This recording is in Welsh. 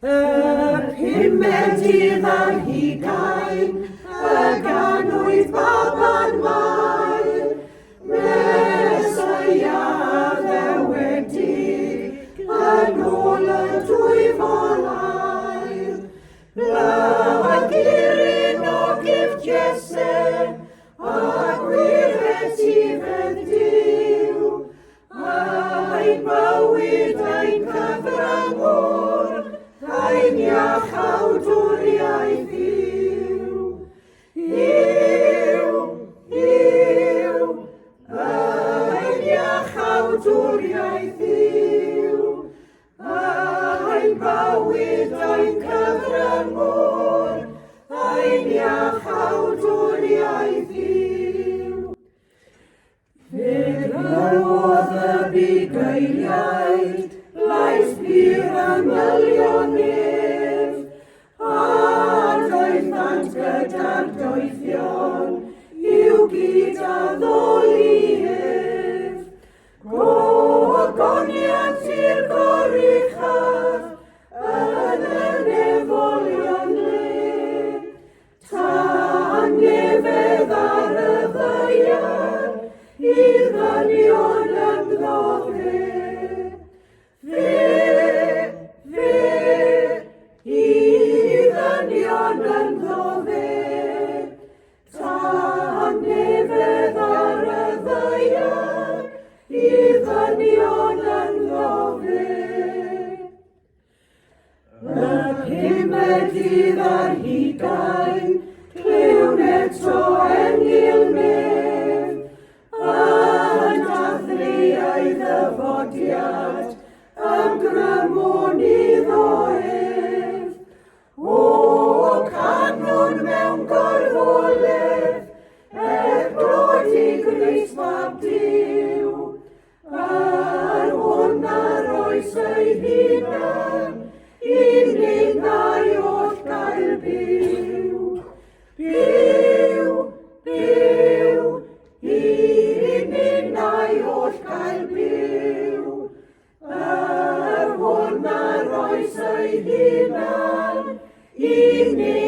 Pumed ar hugain, y ganwydd baban mair, Mesaiah ddewedig, yn ôl y dwy folair. Blagurin o gyft Iese, a gwireth ifedd Duw, ein bywyd ein cyfrangwr, ein iachawdwriaeth yw. Ein iachawdwriaeth yw. Ein bywyd ein cyfrangwr, ein iachawdwriaeth yw. Fe glywodd y bugeiliaid, lais byr ymylionydd, a doethant gyda'r doethion, i'w gyd a ddolihydd. Gogoniant i'r goruchaf, yn y nefolion le, tan nefedd ar y ddeiar, i ddynion ynddo fe. I ddynion ynddo fe, tan nefedd ar y ddeiar, i ddynion ynddo fe. Y pumed ar hugain, clywn eto engil nef, yn dathlu ei ddyfodiad, ymgrymwn iddo ef. O canwn mewn gorfoledd, glodi Grist mab Duw, yr hwn ar oes ei hunan, unig nai oll gael byw. Unig nai oll gael byw. Yr hwn ar oes ei hunan, unig